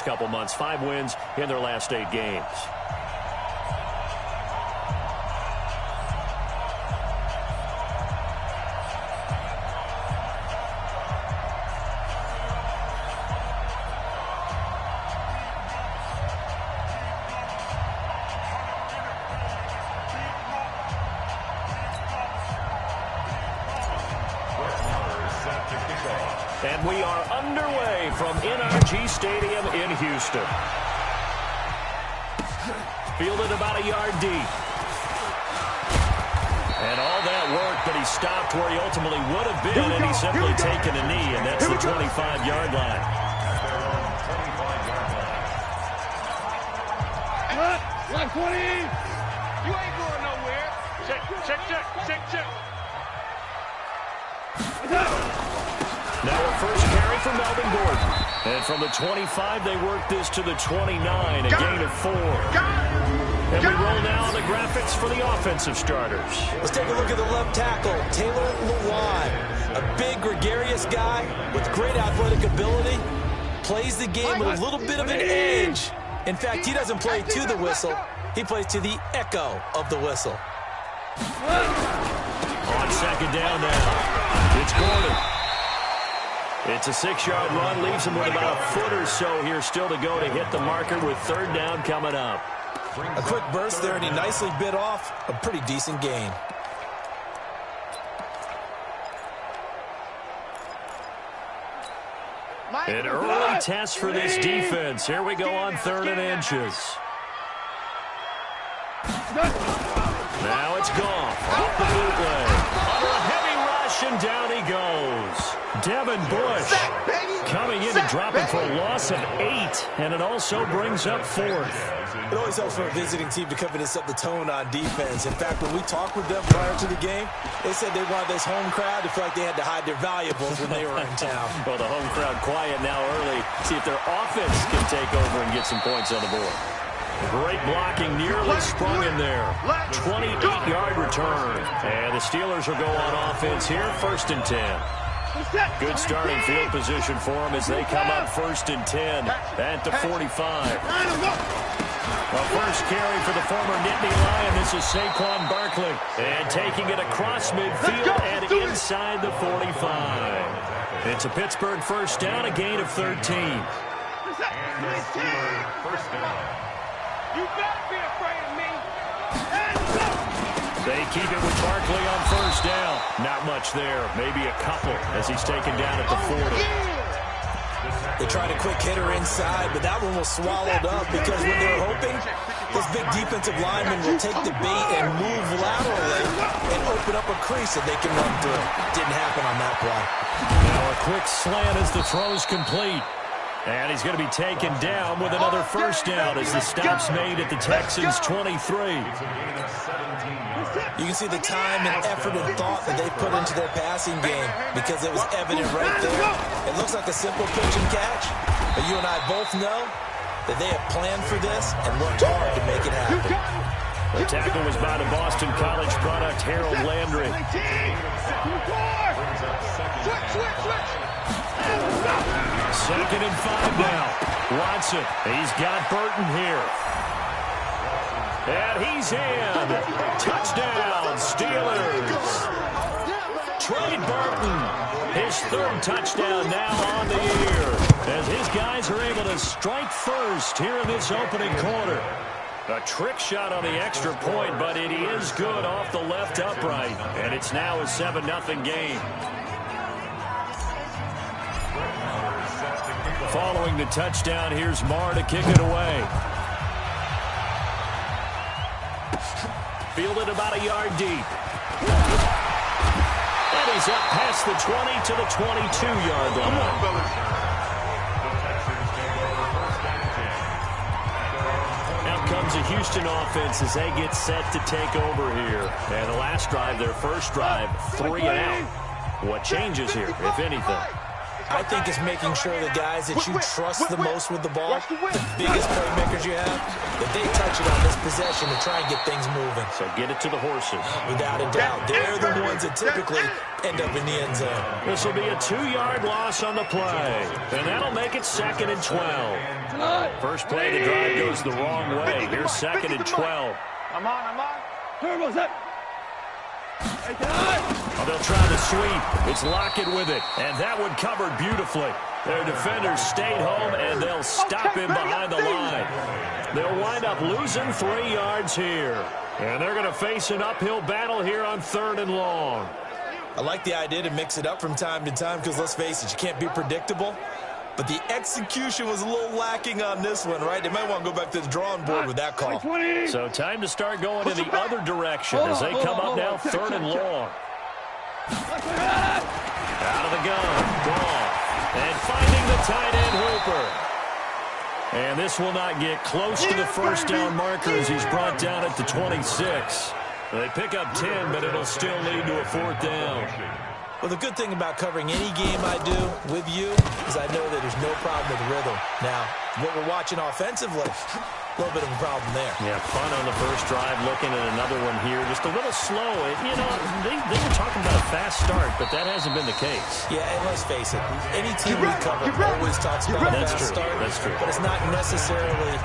couple months. 5 wins in their last 8 games. And we are underway from NRG Stadium in Houston. Fielded about a yard deep. And all that work, but he stopped where he ultimately would have been, and he's simply taken a knee, and that's the 25-yard line. Line 20! You ain't going nowhere. Check. Now a first carry for Melvin Gordon. And from the 25, they work this to the 29, a gain of 4. And we roll now the graphics for the offensive starters. Let's take a look at the left tackle, Taylor Lewan. A big, gregarious guy with great athletic ability. Plays the game with a little bit of an edge. In fact, he doesn't play to the whistle. He plays to the echo of the whistle. On second down now, it's Gordon. It's a 6-yard run, leaves him with about a foot or so here still to go to hit the marker with third down coming up. A quick burst there, and he nicely bit off a pretty decent gain. An early test for this defense. Here we go on 3rd and inches. Now it's Goff off the bootleg. Under a heavy rush, and down he goes. Devin Bush coming in and dropping for a loss of 8, and it also brings up 4th. It always helps for a visiting team to come in and set the tone on defense. In fact, when we talked with them prior to the game, they said they wanted this home crowd to feel like they had to hide their valuables when they were in town. Well, the home crowd quiet now early. See if their offense can take over and get some points on the board. Great blocking, nearly sprung in there. 28-yard return. And the Steelers will go on offense here, 1st and 10. Good starting field position for them as they come up 1st and 10 at the 45. A first carry for the former Nittany Lion. This is Saquon Barkley. And taking it across midfield and inside the 45. It's a Pittsburgh first down, a gain of 13. First down. You better be afraid of me. They keep it with Barkley on first down. Not much there. Maybe a couple as he's taken down at the 40. They tried a quick hitter inside, but that one was swallowed up because when they're hoping, this big defensive lineman will take the bait and move laterally and open up a crease that they can run through. Didn't happen on that play. Now a quick slant as the throw's complete. And he's going to be taken down with another first down as the stop's made at the Texans' 23. You can see the time and effort and thought that they put into their passing game because it was evident right there. It looks like a simple pitch and catch, but you and I both know that they have planned for this and worked hard to make it happen. The tackle was by the Boston College product, Harold Landry. Second and 5 now. Watson, he's got Burton here. And he's in. Touchdown, Steelers. Trey Burton, his 3rd touchdown now on the year, as his guys are able to strike first here in this opening quarter. A trick shot on the extra point, but it is good off the left upright, and it's now a 7-0 game. Following the touchdown, here's Marr to kick it away. Fielded about a yard deep. And he's up past the 20 to the 22-yard line. Now comes a Houston offense as they get set to take over here. And the last drive, their first drive, 3 and out. What changes here, if anything? I think it's making sure the guys that you trust the most with the ball, the biggest playmakers you have, that they touch it on this possession to try and get things moving. So get it to the horses. Without a doubt. They're the ones that typically end up in the end zone. This will be a 2-yard loss on the play. And that'll make it 2nd and 12. First play of the drive goes the wrong way. Here's 2nd and 12. I'm on. Turbo's up. Oh, they'll try the sweep. It's Lockett with it. And that one covered beautifully. Their defenders stayed home, and they'll stop him behind the line. They'll wind up losing 3 yards here. And they're going to face an uphill battle here on 3rd and long. I like the idea to mix it up from time to time because, let's face it, you can't be predictable. But the execution was a little lacking on this one, right? They might want to go back to the drawing board with that call. So time to start going in the other direction as they come up now 3rd and long. Out of the gun. Gone. And finding the tight end Hooper. And this will not get close to the first down marker as he's brought down at the 26. They pick up 10, but it'll still lead to a 4th down. Well, the good thing about covering any game I do with you is I know that there's no problem with rhythm. Now, what we're watching offensively, a little bit of a problem there. Yeah, fun on the first drive, looking at another one here. Just a little slow. You know, they were talking about a fast start, but that hasn't been the case. Yeah, and let's face it, any team we cover always talks about a fast start. That's true. But it's not necessarily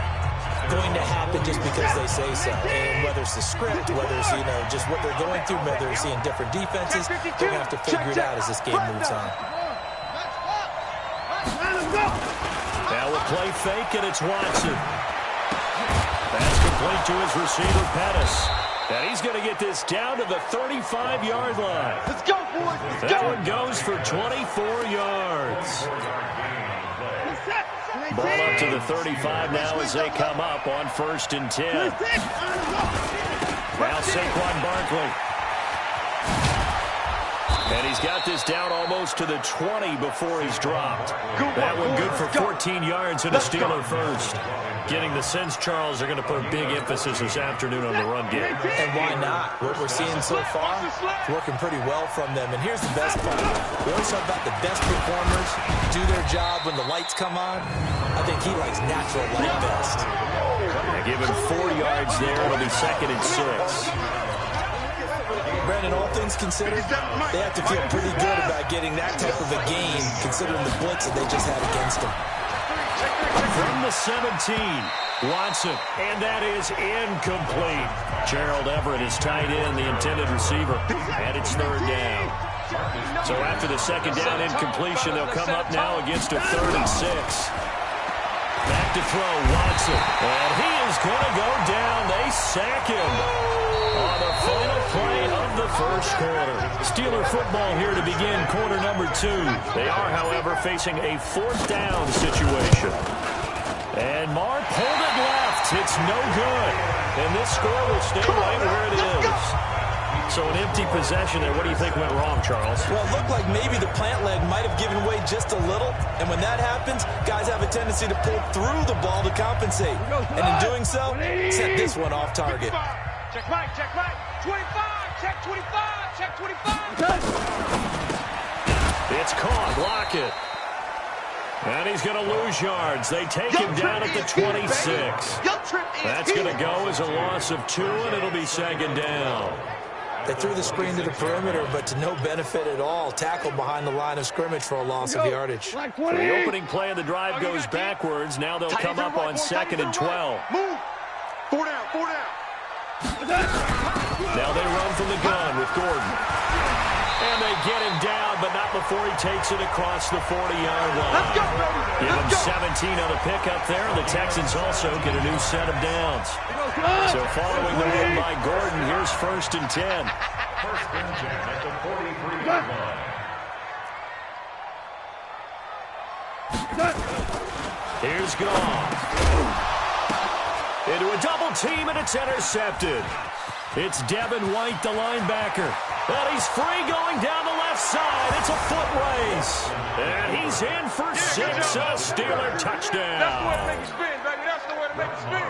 going to happen just because they say so. And whether it's the script, whether it's, you know, just what they're going through, whether they're seeing different defenses, they're going to have to figure it out as this game moves on. Now we'll play fake, and it's Watson. Pass complete to his receiver, Pettis. And he's going to get this down to the 35-yard line. Let's go, boys. Let's that go. one goes for 24 yards. Ball up to the 35 now as they come up on 1st and 10. Now Saquon Barkley. And he's got this down almost to the 20 before he's dropped. That one good for 14 yards and a Steeler first. Getting the sense, Charles, they're going to put a big emphasis this afternoon on the run game. And why not? What we're seeing so far is working pretty well from them. And here's the best part. We always talk about the best performers do their job when the lights come on. I think he likes natural light best. Give him 4 yards there. It'll be 2nd and 6. Brandon, all things considered, they have to feel pretty good about getting that type of a game considering the blitz that they just had against them. From the 17, Watson, and that is incomplete. Gerald Everett is tight end, the intended receiver, and it's 3rd down. So after the 2nd down incompletion, they'll come up now against a 3rd and 6. Back to throw, Watson, and he is going to go down. They sack him on the final play of the first quarter. Steeler football here to begin quarter number 2. They are, however, facing a 4th down situation. And Marr pulled it left. It's no good. And this score will stay right where it is. So an empty possession there. What do you think went wrong, Charles? Well, it looked like maybe the plant leg might have given way just a little. And when that happens, guys have a tendency to pull through the ball to compensate. And in doing so, set this one off target. Check right, 25, check 25, check 25. It's caught, Lockett. And he's going to lose yards. They take him down at the 26. That's going to go as a loss of 2, and it'll be 2nd down. They threw the screen to the perimeter, but to no benefit at all. Tackled behind the line of scrimmage for a loss of yardage. So the opening play of the drive goes backwards. Now they'll come up on 2nd and 12. Move. 4 down, 4 down. Now they run from the gun with Gordon. And they get him down, but not before he takes it across the 40-yard line. Let's go, baby. Give him 17 on the pickup there, and the Texans also get a new set of downs. So following the run by Gordon, here's 1st and 10. First and 10 at the 43-yard line. Here's Goff. Into a double team, and it's intercepted. It's Devin White, the linebacker. And he's free going down the left side. It's a foot race. And he's in for 6, a Steeler touchdown. That's the way to make it spin, baby. That's the way to make it spin.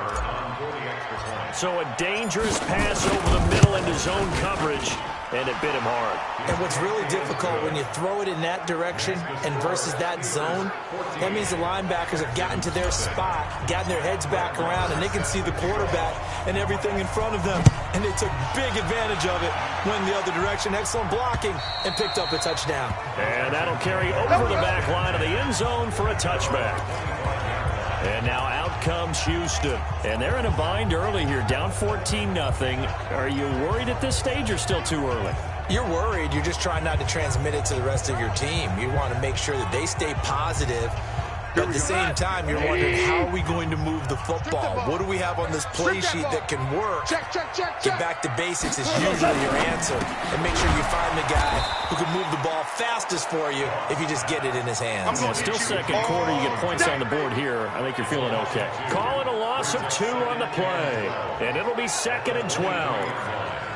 So a dangerous pass over the middle into zone coverage, and it bit him hard. And what's really difficult when you throw it in that direction and versus that zone, that means the linebackers have gotten to their spot, gotten their heads back around, and they can see the quarterback and everything in front of them. And they took big advantage of it, went the other direction, excellent blocking, and picked up a touchdown. And that'll carry over the back line of the end zone for a touchback. And now out comes Houston. And they're in a bind early here, down 14-0. Are you worried at this stage or still too early? You're worried. You're just trying not to transmit it to the rest of your team. You want to make sure that they stay positive. But at the same time, you're wondering, how are we going to move the football? What do we have on this play sheet that can work? Get back to basics is usually your answer. And make sure you find the guy who can move the ball fastest for you if you just get it in his hands. Yeah, still second quarter. You get points on the board here. I think you're feeling okay. Call it a loss of 2 on the play. And it'll be 2nd and 12.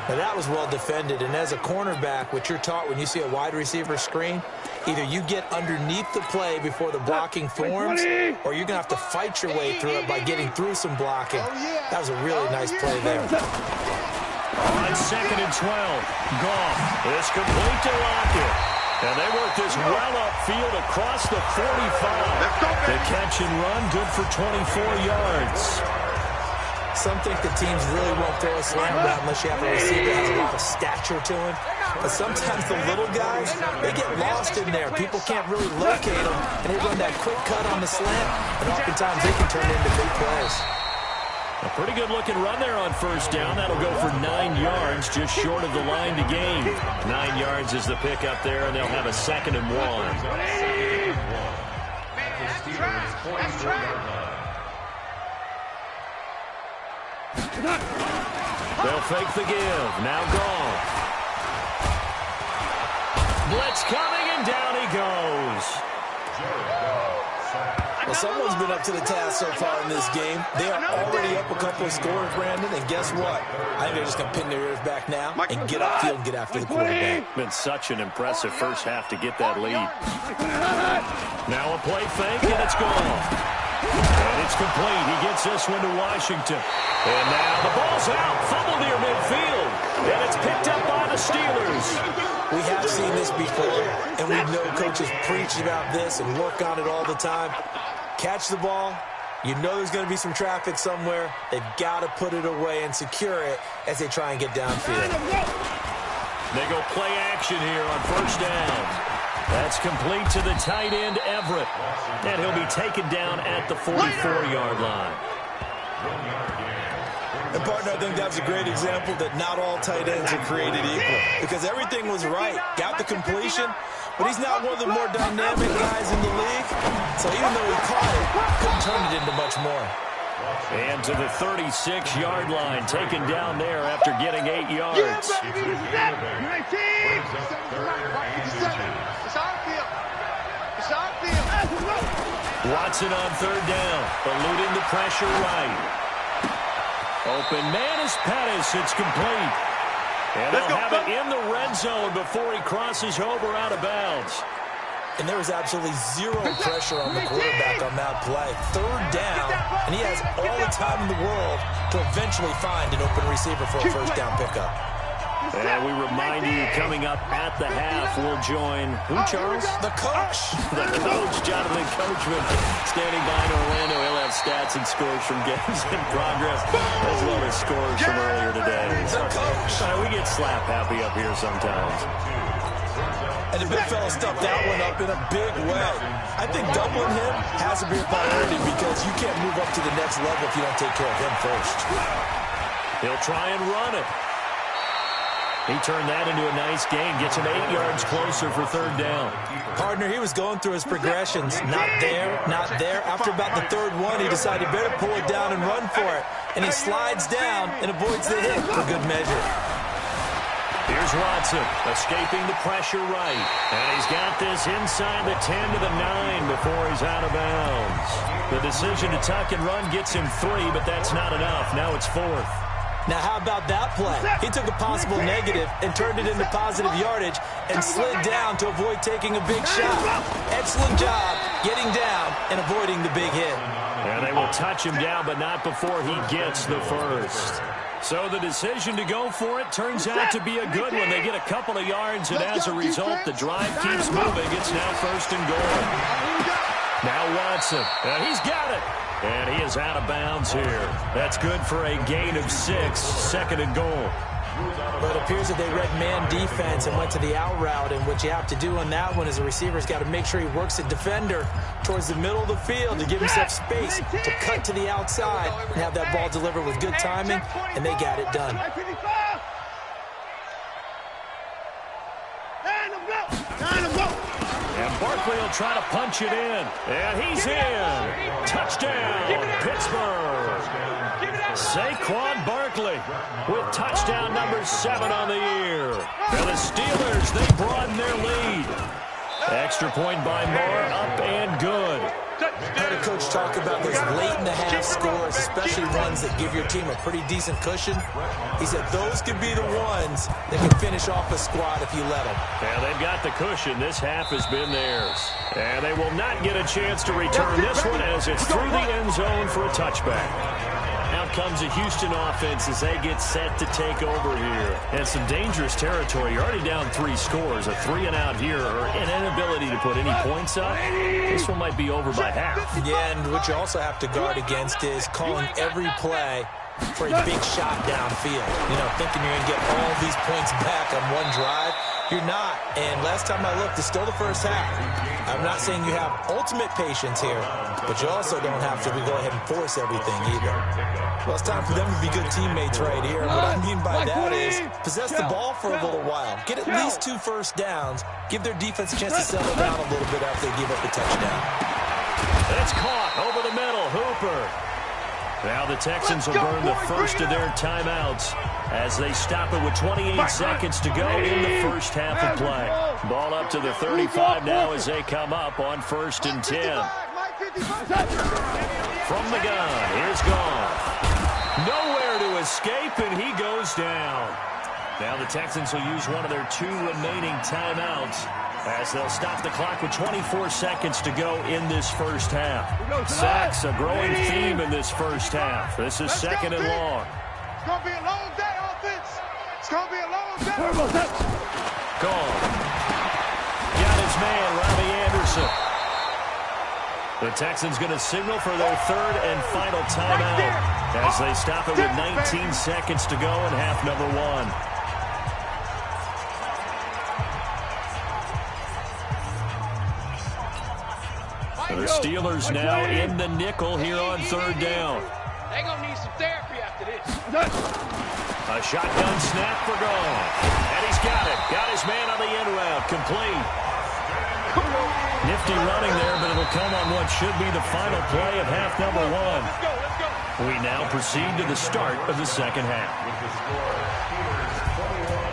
Now, that was well defended, and as a cornerback, what you're taught when you see a wide receiver screen, either you get underneath the play before the blocking forms, or you're going to have to fight your way through it by getting through some blocking. That was a really nice play there. On 2nd and 12, Goff is complete to Lockett. And they work this well upfield across the 45. The catch and run, good for 24 yards. Some think the teams really won't throw a slam route unless you have a receiver that has a lot of stature to him. But sometimes the little guys, they get lost in there. People can't really locate them, and they run that quick cut on the slant, and oftentimes they can turn into big plays. A pretty good-looking run there on 1st down. That'll go for 9 yards, just short of the line to gain. 9 yards is the pick up there, and they'll have a 2nd and 1. They'll fake the give. Now Goff. Blitz coming, and down he goes. Well, someone's been up to the task so far in this game. They are already up a couple of scores, Brandon, and guess what? I think they're just going to pin their ears back now and get upfield and get after the quarterback. Been such an impressive first half to get that lead. Now a play fake, and it's gone. And it's complete. He gets this one to Washington. And now the ball's out. Fumble near midfield. And it's picked up by the Steelers. We have seen this before, and we know coaches preach about this and work on it all the time. Catch the ball. You know there's going to be some traffic somewhere. They've got to put it away and secure it as they try and get downfield. They go play action here on 1st down. That's complete to the tight end, Everett. And he'll be taken down at the 44-yard line. And, partner, I think that's a great example that not all tight ends are created equal. Because everything was right. Got the completion, but he's not one of the more dynamic guys in the league. So even though he caught it, couldn't turn it into much more. And to the 36-yard line, taken down there after getting 8 yards. Watson on 3rd down, eluding the pressure right. Open man is Pettis. It's complete. And they'll have it in the red zone before he crosses over out of bounds. And there was absolutely zero pressure on the quarterback on that play. 3rd down, and he has all the time in the world to eventually find an open receiver for a 1st down pickup. And we remind you, coming up at the half, we'll join, who, Charles? The coach. The coach, Jonathan Coachman, standing by in Orlando. He'll have stats and scores from games in progress, as well as scores from earlier today. The coach. We get slap happy up here sometimes. And the big fella stuffed that one up in a big way. I think doubling him has to be a priority because you can't move up to the next level if you don't take care of him first. He'll try and run it. He turned that into a nice gain. Gets him 8 yards closer for 3rd down. Partner, he was going through his progressions. Not there, not there. After about the 3rd one, he decided better pull it down and run for it. And he slides down and avoids the hit for good measure. Here's Watson, escaping the pressure right. And he's got this inside the 10 to the 9 before he's out of bounds. The decision to tuck and run gets him 3, but that's not enough. Now it's 4th. Now, how about that play? He took a possible negative and turned it into positive yardage and slid down to avoid taking a big shot. Excellent job getting down and avoiding the big hit. And they will touch him down, but not before he gets the 1st. So the decision to go for it turns out to be a good one. They get a couple of yards, and as a result, the drive keeps moving. It's now 1st and goal. Now Watson, and he's got it. And he is out of bounds here. That's good for a gain of 6, 2nd and goal. But it appears that they read man defense and went to the out route, and what you have to do on that one is the receiver's got to make sure he works the defender towards the middle of the field to give himself space to cut to the outside and have that ball delivered with good timing, and they got it done. And Barkley will try to punch it in. And he's in. Touchdown, Pittsburgh. Saquon Barkley with touchdown number 7 on the year. And the Steelers, they broaden their lead. Extra point by Moore, up and good. Heard a coach talk about those late-in-the-half scores, especially ones that give your team a pretty decent cushion. He said those could be the ones that can finish off a squad if you let them. Yeah, they've got the cushion. This half has been theirs. And they will not get a chance to return this one as it's through the end zone for a touchback. Out comes the Houston offense as they get set to take over here. And some dangerous territory. You're already down 3 scores. A 3-and-out here or an inability to put any points up. This one might be over by half. Yeah, and what you also have to guard against is calling every play for a big shot downfield. You know, thinking you're going to get all these points back on one drive. You're not. And last time I looked, it's still the first half. I'm not saying you have ultimate patience here, but you also don't have to go ahead and force everything either. Well, it's time for them to be good teammates right here. And what I mean by that is possess the ball for a little while. Get at least 2 first downs. Give their defense a chance to settle down a little bit after they give up a touchdown. It's caught over the middle. Hooper. Now the Texans will burn the first of their timeouts as they stop it with 28 seconds to go in the first half of play. Ball up to the 35 now as they come up on 1st and 10. From the gun, here's Goff. Nowhere to escape, and he goes down. Now the Texans will use one of their 2 remaining timeouts as they'll stop the clock with 24 seconds to go in this first half. Sacks, a growing theme in this first half. This is 2nd and long. It's going to be a long day, offense. It's going to be a long day. Gone. Got his man, Robbie Anderson. The Texans going to signal for their 3rd and final timeout as they stop it with 19 seconds to go in half number 1. The Steelers now in the nickel here on 3rd down. They're going to need some therapy after this. A shotgun snap for Goff. And he's got it. Got his man on the end route. Complete. Nifty running there, but it'll come on what should be the final play of half number 1. Let's go. We now proceed to the start of the second half.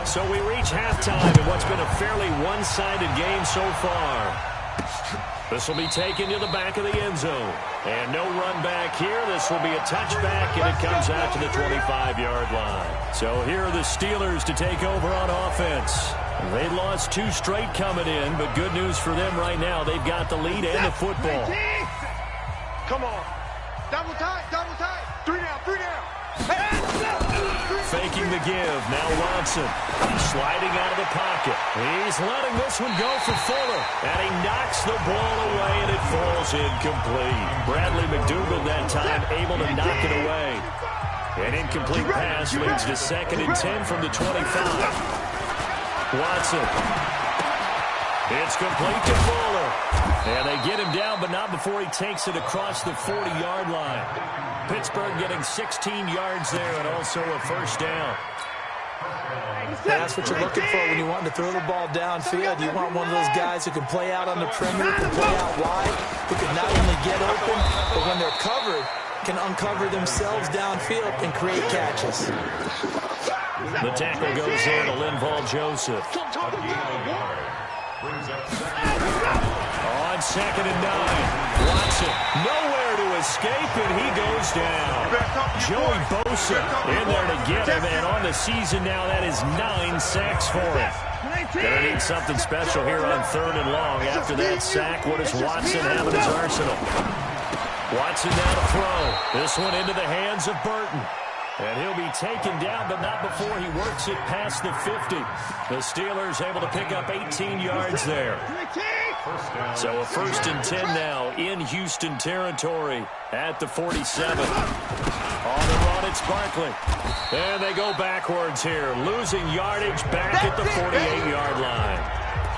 So we reach halftime in what's been a fairly one-sided game so far. This will be taken to the back of the end zone. And no run back here. This will be a touchback, and it comes out to the 25-yard line. So here are the Steelers to take over on offense. They lost 2 straight coming in, but good news for them right now. They've got the lead and the football. Come on. Double tight, double tight. 3 down, 3 down. Faking the give. Now Watson sliding out of the pocket. He's letting this one go for Fuller. And he knocks the ball away, and it falls incomplete. Bradley McDougald that time able to knock it away. An incomplete pass leads to 2nd and 10 from the 25. Watson. It's complete to Fuller. And they get him down, but not before he takes it across the 40-yard line. Pittsburgh getting 16 yards there and also a first down. That's what you're looking for when you want to throw the ball downfield. You want one of those guys who can play out on the perimeter, can play out wide, who can not only get open, but when they're covered, can uncover themselves downfield and create catches. The tackle goes there to Linval Joseph. On 2nd and 9. Watson nowhere to escape, and he goes down. Joey Bosa in there to get him, and on the season now, that is 9 sacks for him. Gonna need something special here on 3rd and long. After that sack, what does Watson have in his arsenal? Watson now to throw. This one into the hands of Burton. And he'll be taken down, but not before he works it past the 50. The Steelers able to pick up 18 yards there. So a 1st and 10 now in Houston territory at the 47. On the run, it's Barkley. And they go backwards here, losing yardage back at the 48-yard line.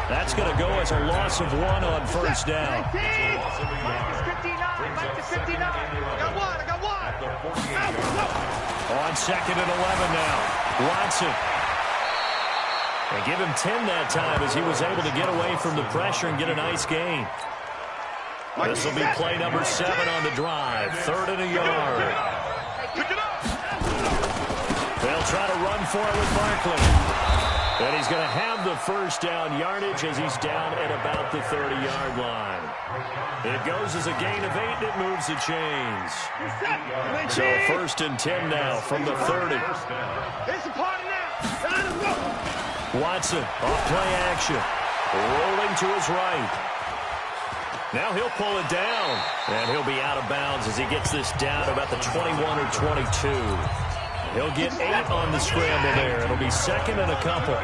That's going to go as a loss of 1 on 1st down. I got one. On 2nd and 11 now, Watson. They give him 10 that time as he was able to get away from the pressure and get a nice gain. This will be play number 7 on the drive. 3rd and a yard. They'll try to run for it with Barkley. And he's going to have the 1st down yardage as he's down at about the 30-yard line. It goes as a gain of 8, and it moves the chains. So 1st and 10 now from the 30. It's a party now. Watson off play action. Rolling to his right. Now he'll pull it down. And he'll be out of bounds as he gets this down about the 21 or 22. He'll get 8 on the scramble there. It'll be 2nd and a couple.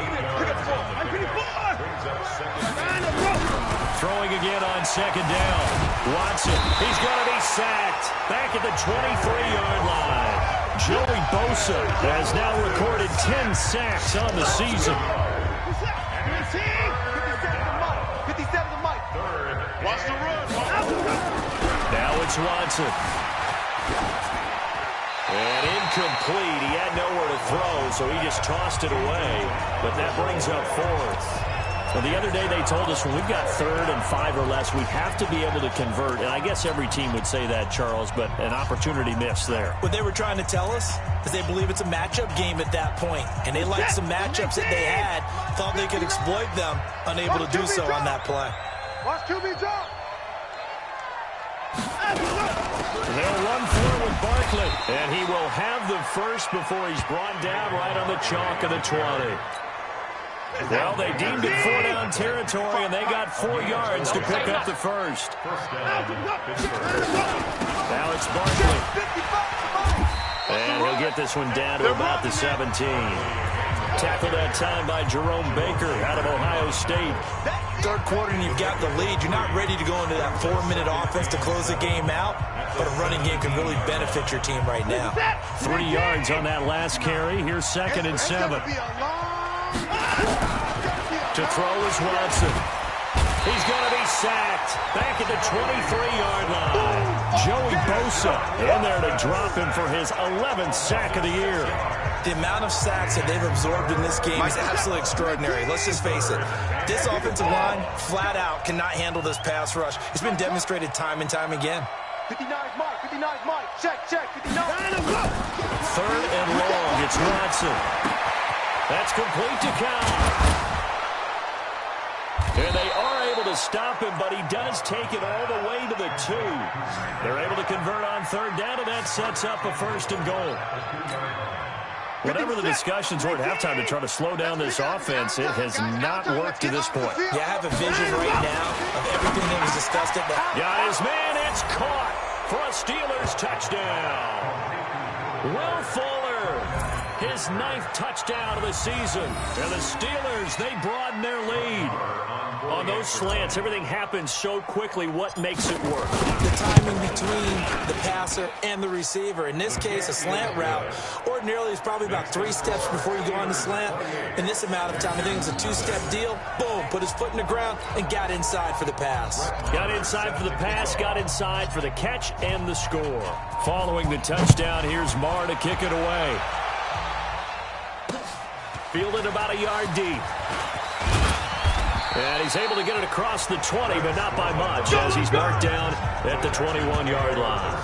Throwing again on 2nd down. Watson, he's going to be sacked. Back at the 23-yard line. Joey Bosa has now recorded 10 sacks on the season. 57 to Mike. Watch the run. Now it's Watson. And incomplete. He had nowhere to throw, so he just tossed it away. But that brings up 4th. Well, the other day they told us when we've got 3rd and 5 or less, we have to be able to convert. And I guess every team would say that, Charles, but an opportunity missed there. What they were trying to tell us is they believe it's a matchup game at that point. And they liked some matchups that they had, thought they could exploit them, unable to do so on that play. Watch QB jump. They'll run forward with Barkley, and he will have the 1st before he's brought down right on the chalk of the 20. Well, they deemed it 4-down territory, and they got 4 yards to pick up the 1st. Now it's Barkley. And he'll get this one down to about the 17. Tackled that time by Jerome Baker out of Ohio State. 3rd quarter and you've got the lead. You're not ready to go into that 4-minute offense to close the game out, but a running game can really benefit your team right now. 3 yards on that last carry. Here's 2nd and 7. To throw is Watson. He's going to be sacked. Back at the 23-yard line. Joey Bosa in there to drop him for his 11th sack of the year. The amount of sacks that they've absorbed in this game is absolutely extraordinary. Let's just face it. This offensive line, flat out, cannot handle this pass rush. It's been demonstrated time and time again. 59's Mike. 59's Mike. Check. 59. 3rd and long. It's Watson. That's complete to Cow. And they are able to stop him, but he does take it all the way to the 2. They're able to convert on 3rd down, and that sets up a 1st and goal. Whatever the discussions were at halftime to try to slow down this offense, it has not worked to this point. Yeah, I have a vision right now of everything that was discussed at that. Got his man, it's caught for a Steelers touchdown. Will Fuller, his 9th touchdown of the season. And the Steelers, they broaden their lead. On those slants, everything happens so quickly. What makes it work? The timing between the passer and the receiver. In this case, a slant route ordinarily is probably about 3 steps before you go on the slant. In this amount of time, I think it's a 2-step deal. Boom, put his foot in the ground and got inside for the pass. Got inside for the pass, got inside for the catch and the score. Following the touchdown, here's Marr to kick it away. Fielded about a yard deep. And he's able to get it across the 20, but not by much, as he's marked down at the 21-yard line.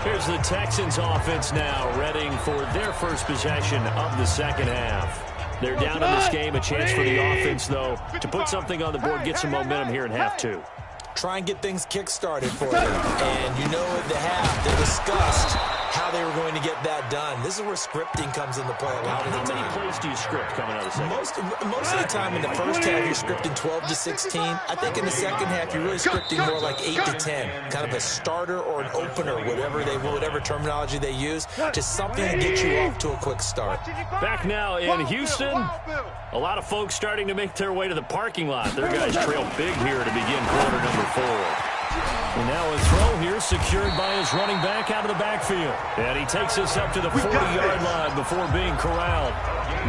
Here's the Texans offense now, readying for their first possession of the 2nd half. They're down in this game. A chance for the offense, though, to put something on the board, get some momentum here in half 2. Try and get things kick-started for them. And you know at the half, they discussed how how they were going to get that done. This is where scripting comes into play a lot of the time. How many plays do you script coming out of the second? Most of the time in the first half, you're scripting 12 to 16. I think in the second half, you're really scripting more like 8 to 10. Kind of a starter or an opener, whatever terminology they use. Just something to get you off to a quick start. Back now in Houston, a lot of folks starting to make their way to the parking lot. Their guys trail big here to begin quarter number 4. And now a throw here secured by his running back out of the backfield. And he takes us up to the 40-yard line before being corralled.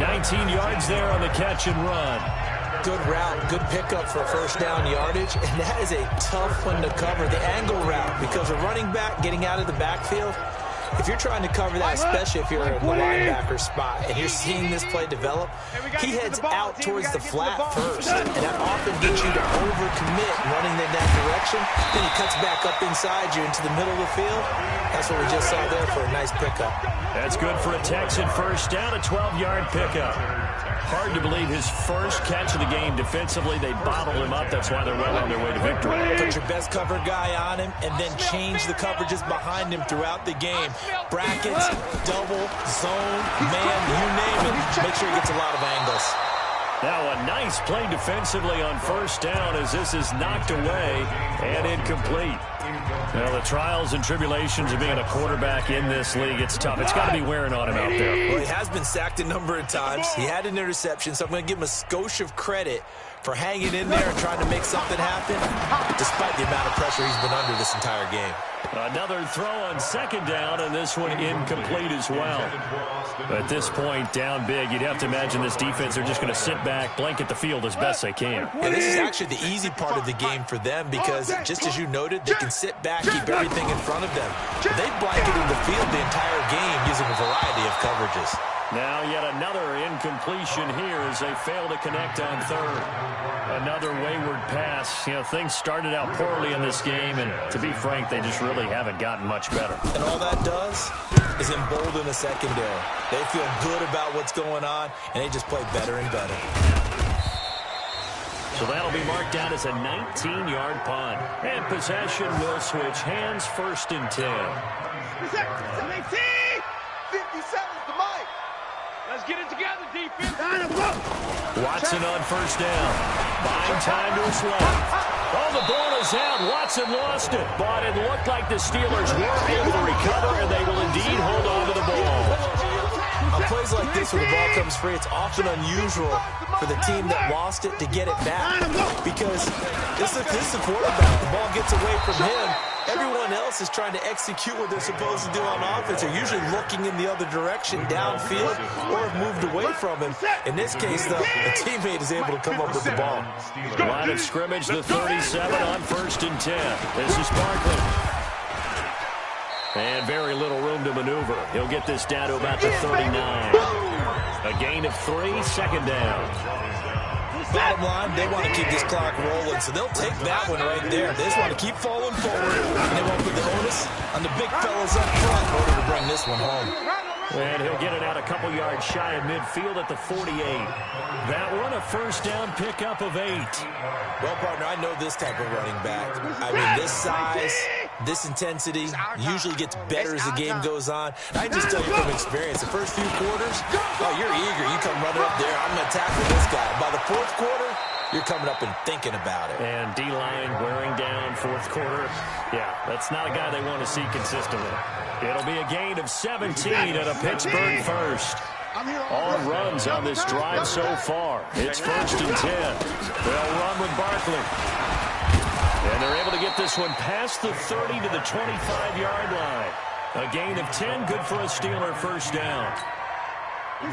19 yards there on the catch and run. Good route, good pickup for first down yardage, and that is a tough one to cover, the angle route, because a running back getting out of the backfield, if you're trying to cover that, especially if you're in the linebacker spot, and you're seeing this play develop, he heads out towards the flat first, and that often gets you to overcommit running in that direction. Then he cuts back up inside you into the middle of the field. That's what we just saw there for a nice pickup. That's good for a Texan first down, a 12-yard pickup. Hard to believe his first catch of the game defensively. They bottled him up. That's why they're well on their way to victory. Put your best cover guy on him and then change the coverages behind him throughout the game. Brackets, double, zone, man, you name it. Make sure he gets a lot of angles. Now a nice play defensively on first down as this is knocked away and incomplete. Well, the trials and tribulations of being a quarterback in this league, it's tough. It's got to be wearing on him out there. Well, he has been sacked a number of times. He had an interception, so I'm going to give him a skosh of credit for hanging in there and trying to make something happen, despite the amount of pressure he's been under this entire game. Another throw on second down, and this one incomplete as well. At this point, down big, you'd have to imagine this defense are just going to sit back, blanket the field as best they can. And this is actually the easy part of the game for them because, just as you noted, they can sit back, keep everything in front of them. They've blanketed the field the entire game using a variety of coverages. Now yet another incompletion here as they fail to connect on third. Another wayward pass. You know, things started out poorly in this game, and to be frank, they just really haven't gotten much better. And all that does is embolden a secondary. They feel good about what's going on, and they just play better and better. So that'll be marked down as a 19-yard punt. And possession will switch hands, first and 10. 57's the mic. Let's get it together, defense. Watson on first down. Buying time to his left. Oh, the ball is out. Watson lost it. But it looked like the Steelers were able to recover, and they will indeed hold on to the ball. On plays like this, when the ball comes free, it's often unusual for the team that lost it to get it back. Because this is the quarterback. The ball gets away from him. Everyone else is trying to execute what they're supposed to do on offense. They're usually looking in the other direction, downfield, or have moved away from him. In this case, though, a teammate is able to come up with the ball. Line of scrimmage, the 37 on first and 10. This is Barkley. And very little room to maneuver. He'll get this down to about the 39. A gain of 3, second down. Bottom line, they want to keep this clock rolling, so they'll take that one right there. They just want to keep falling forward, and they won't put the onus on the big fellas up front in order to bring this one home. And he'll get it out a couple yards shy of midfield at the 48. That one, a first down pickup of 8. Well, partner, I know this type of running back. I mean, this size, this intensity usually gets better as the game goes on. I just tell you from experience, the first few quarters, oh, you're eager. You come running up there, I'm going to tackle this guy. By the fourth quarter, you're coming up and thinking about it. And D-line wearing down fourth quarter. Yeah, that's not a guy they want to see consistently. It'll be a gain of 17 and a Pittsburgh first. All runs on this drive so far. It's first and 10. They'll run with Barkley. And they're able to get this one past the 30 to the 25-yard line. A gain of 10, good for a Steeler first down.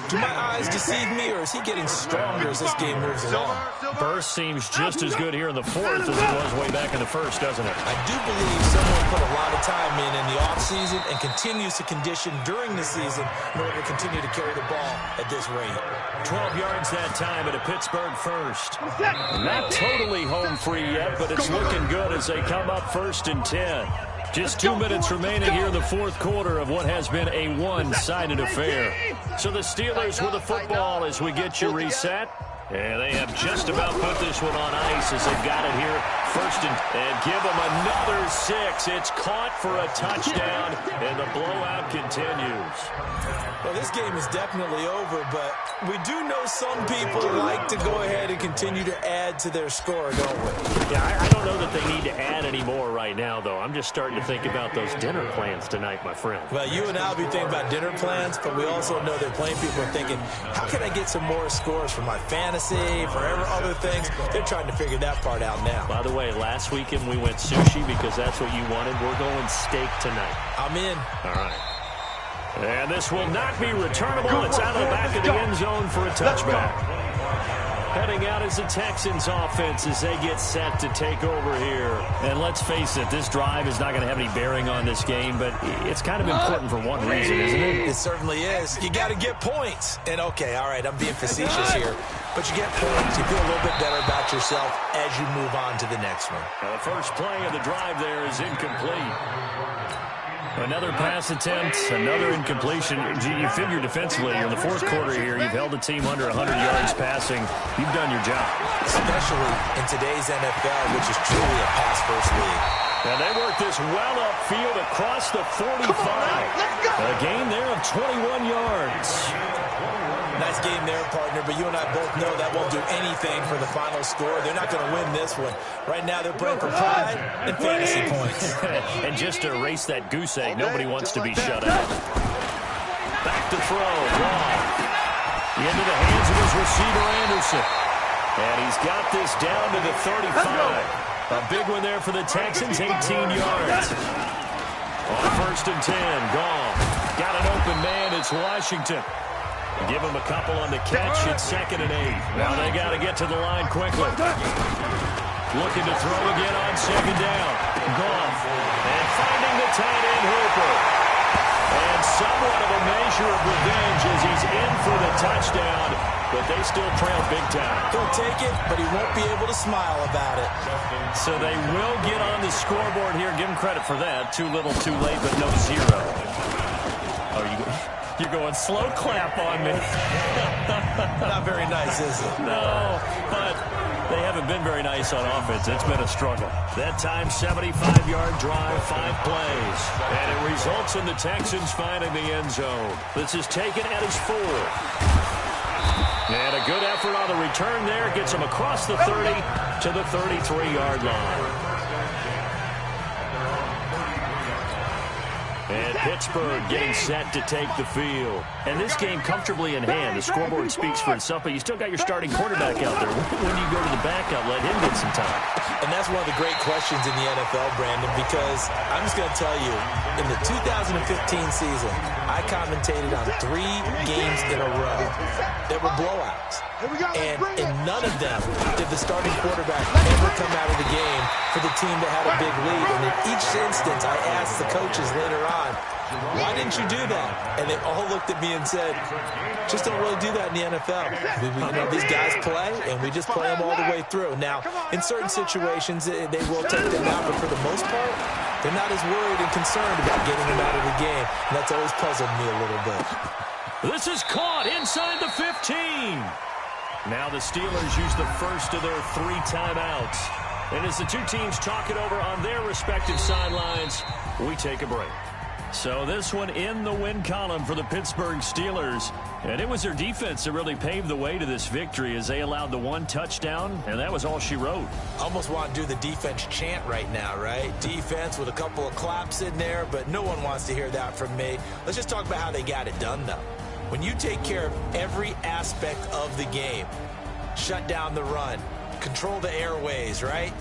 Do my eyes deceive me, or is he getting stronger as this game moves along? Burst seems just as good here in the fourth as it was way back in the first, doesn't it? I do believe someone put a lot of time in the offseason and continues to condition during the season in order to continue to carry the ball at this rate. 12 yards that time at a Pittsburgh first. Not totally home free yet, but it's looking good as they come up first and 10. Just 2 minutes remaining here in the fourth quarter of what has been a one-sided affair. So the Steelers with the football as we get you reset. And they have just about put this one on ice as they've got it here first and give them another 6. It's caught for a touchdown, and the blowout continues. Well, this game is definitely over, but we do know some people like to go ahead and continue to add to their score, don't we? Yeah, I don't know that they need to add any more right now, though. I'm just starting to think about those dinner plans tonight, my friend. Well, you and I will be thinking about dinner plans, but we also know that plenty of people are thinking, how can I get some more scores for my fantasy, for other things? They're trying to figure that part out now. By the way, last weekend we went sushi because that's what you wanted. We're going steak tonight. I'm in. All right. And this will not be returnable. It's out of the back of the end zone for a touchback. Heading out is the Texans offense as they get set to take over here. And let's face it, this drive is not going to have any bearing on this game, but it's kind of important for one reason, isn't it? It certainly is. You got to get points. And okay, all right, I'm being facetious here, but you get points. You feel a little bit better about yourself as you move on to the next one. The first play of the drive there is incomplete. Another pass attempt, another incompletion. You figure defensively in the fourth quarter here, you've held the team under 100 yards passing. You've done your job. Especially in today's NFL, which is truly a pass-first league. And they work this well upfield across the 45. A gain there of 21 yards. Nice game there, partner, but you and I both know that won't do anything for the final score. They're not going to win this one. Right now, they're playing for pride and fantasy points. And just to erase that goose egg, nobody wants to be shut out. Back to throw. Long. Into the hands of his receiver, Anderson. And he's got this down to the 35. A big one there for the Texans, 18 yards. On 1st and 10, gone. Got an open man, it's Washington. Give him a couple on the catch. It's 2nd and 8. Now they got to get to the line quickly. Looking to throw again on 2nd down. Goff. And finding the tight end Hooper. And somewhat of a measure of revenge as he's in for the touchdown. But they still trail big time. He'll take it, but he won't be able to smile about it. So they will get on the scoreboard here. Give him credit for that. Too little, too late, but no 0. You're going slow clap on me. Not very nice, is it? No, but they haven't been very nice on offense. It's been a struggle. That time, 75-yard drive, 5 plays. And it results in the Texans finding the end zone. This is taken at his 4. And a good effort on the return there. Gets him across the 30 to the 33-yard line. And Pittsburgh getting set to take the field. And this game comfortably in hand. The scoreboard speaks for itself, but you still got your starting quarterback out there. When do you go to the backup, let him get some time? And that's one of the great questions in the NFL, Brandon, because I'm just going to tell you, in the 2015 season, I commentated on 3 games in a row that were blowouts. And in none of them did the starting quarterback ever come out of the game for the team that had a big lead. And in each instance, I asked the coaches later on, why didn't you do that? And they all looked at me and said, just don't really do that in the NFL. These guys play, and we just play them all the way through. Now, in certain situations, they will take them out, but for the most part, they're not as worried and concerned about getting them out of the game. And that's always puzzled me a little bit. This is caught inside the 15. Now the Steelers use the first of their 3 timeouts. And as the two teams talk it over on their respective sidelines, we take a break. So this one in the win column for the Pittsburgh Steelers. And it was their defense that really paved the way to this victory as they allowed the 1 touchdown, and that was all she wrote. Almost want to do the defense chant right now, right? Defense with a couple of claps in there, but no one wants to hear that from me. Let's just talk about how they got it done, though. When you take care of every aspect of the game, shut down the run, control the airways, right?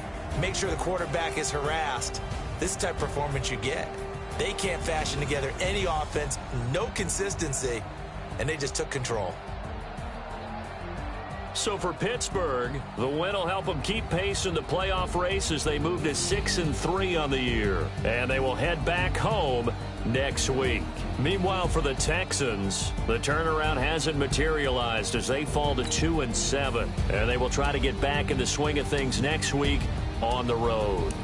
Make sure the quarterback is harassed. This is the type of performance you get. They can't fashion together any offense, no consistency, and they just took control. So for Pittsburgh, the win will help them keep pace in the playoff race as they move to 6-3 on the year. And they will head back home next week. Meanwhile, for the Texans, the turnaround hasn't materialized as they fall to 2-7. And they will try to get back in the swing of things next week on the road.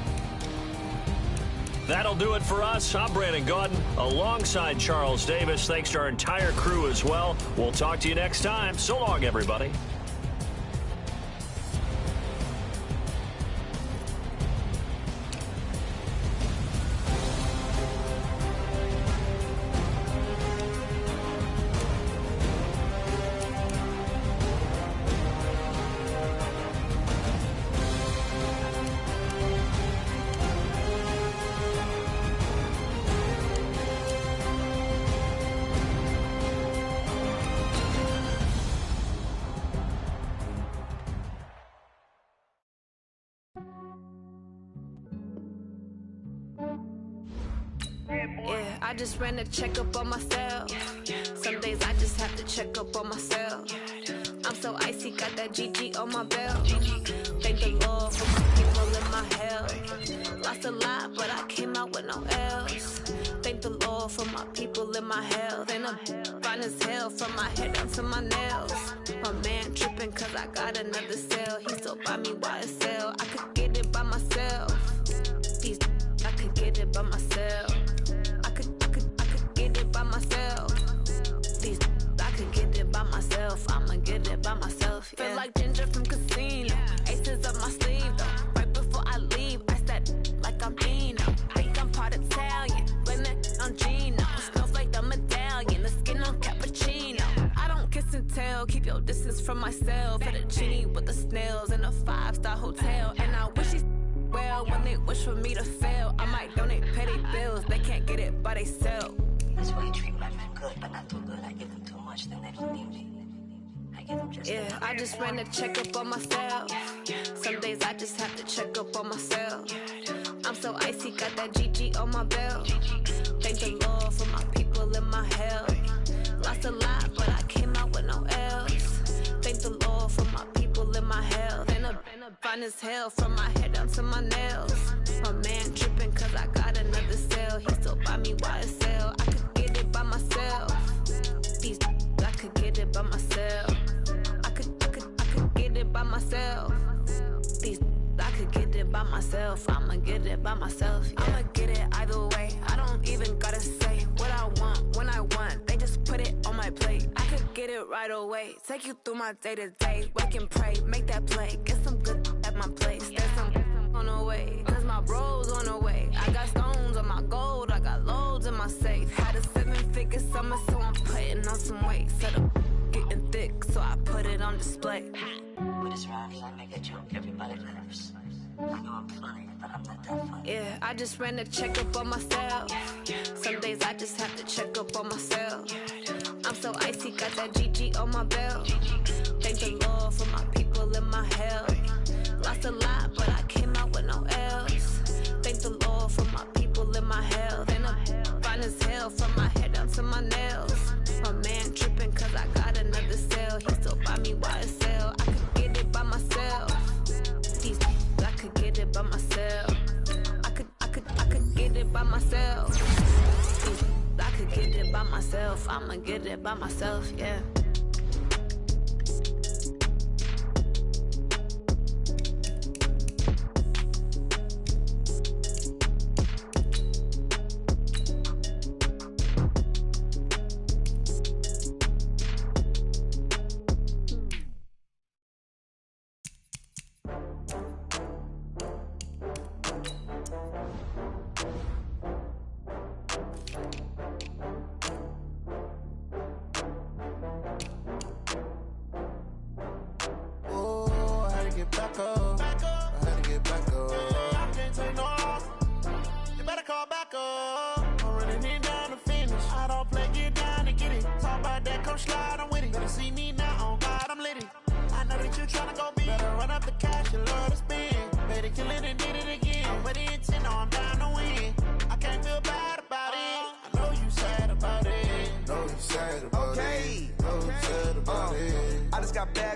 That'll do it for us. I'm Brandon Gaudin alongside Charles Davis. Thanks to our entire crew as well. We'll talk to you next time. So long, everybody. Yeah, I just ran a checkup on myself. Some days I just have to check up on myself. I'm so icy, got that GG on my belt. Thank the Lord for my people in my health. Lost a lot, but I came out with no L's. Thank the Lord for my people in my health. And I'm fine as hell from my head down to my nails. My man tripping cause I got another cell. He still buy me YSL. I could get it by myself. I could get it by myself. I could get it by myself. I could get it by myself. I'ma get it by myself. Yeah. Feel like Ginger from Casino. Aces up my sleeve though. Right before I leave, I step like I'm Dino. Think I'm part Italian. Blame that on Gino. Smells like the medallion. The skin on cappuccino. I don't kiss and tell. Keep your distance from myself. Fettuccine with the snails in a 5-star hotel. And I wish he's well when they wish for me to fail. I might donate petty bills. They can't get it by themselves. That's why you treat my men good, but not too good. I give them too much, then they don't need me. I give them just yeah, I just ran a checkup on myself. Some days I just have to check up on myself. I'm so icy, got that GG on my belt. Thank the Lord for my people in my health. Lost a lot, but I came out with no L's. Thank the Lord for my people in my health. And I'm fine as hell from my head down to my nails. My man tripping cause I got another cell. He still buy me YSL. I could get it by myself. I could get it by myself. I could get it by myself. I could get it by myself. I'ma get it by myself. Yeah. I'ma get it either way. I don't even gotta say what I want when I want. They just put it on my plate. I could get it right away. Take you through my day to day. Wake and pray, make that play. Get some good at my place. There's some on the way. Cause my bro's on the way. I got stones on my gold. I got loads in my safe. Had a 7-figure summer, so I'm putting on some weight. Set up getting thick, so I put it on display. With this round, I make a joke, everybody laughs. I know I'm funny, but I'm not that funny. Yeah, I just ran a checkup on myself. Some days I just have to check up on myself. I'm so icy, got that GG on my belt. Thank the Lord for my people in my health. Lost a lot, but I came out with no L's. Thank the Lord for my people in my health. And I'm fine as hell from my head down to my nails. My man tripping cause I got another cell. He still buy me YSL. I could get it by myself. I could get it by myself. I could get it by myself. I could get it by myself. I'ma get it by myself, yeah.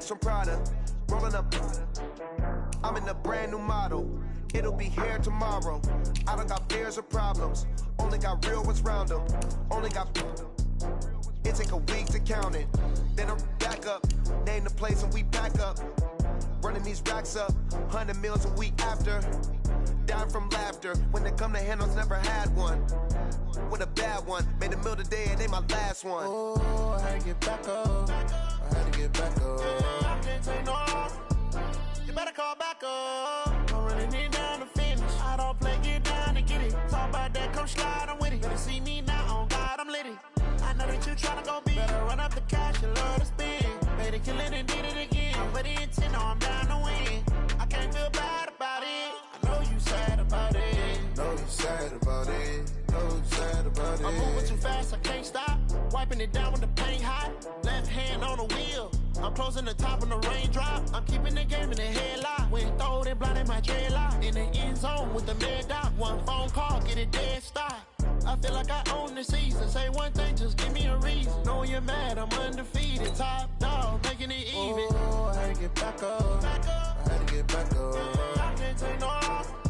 From Prada, rolling up. I'm in a brand new model. It'll be here tomorrow. I don't got fears or problems. Only got real ones round them. Only got. It take a week to count it. Then I'm back up. Name the place and we back up. Running these racks up. 100 meals a week after. Dying from laughter. When they come to handles, never had one. With a bad one. Made a meal today, it ain't my last one. Oh, I had to get back up. I had to get back up. I can't take no loss. You better call back up. I'm running it down to finish. I don't play, get down and get it. Talk about that, come slide, I'm with it. Better see me now, on God, I'm lit it. I know that you tryna go big. Better run up the cash, you love to spend. Made a kill it and did it again. I'm with the intent, no, I'm down to win. I can't feel bad about it. I know you sad about it. Know you sad about it. Know you sad about it. I'm moving too fast, I can't stop. Wiping it down with the paint hot. Left hand on the wheel. I'm closing the top on the raindrop. I'm keeping the game in the headlock. When throwed and blinded my dreadlock. In the end zone with the mad dot. One phone call, get it dead stop. I feel like I own the season. Say one thing, just give me a reason. Know you're mad, I'm undefeated. Top dog, making it even. Oh, I had to get back up. I had to get back up. I can't take no loss.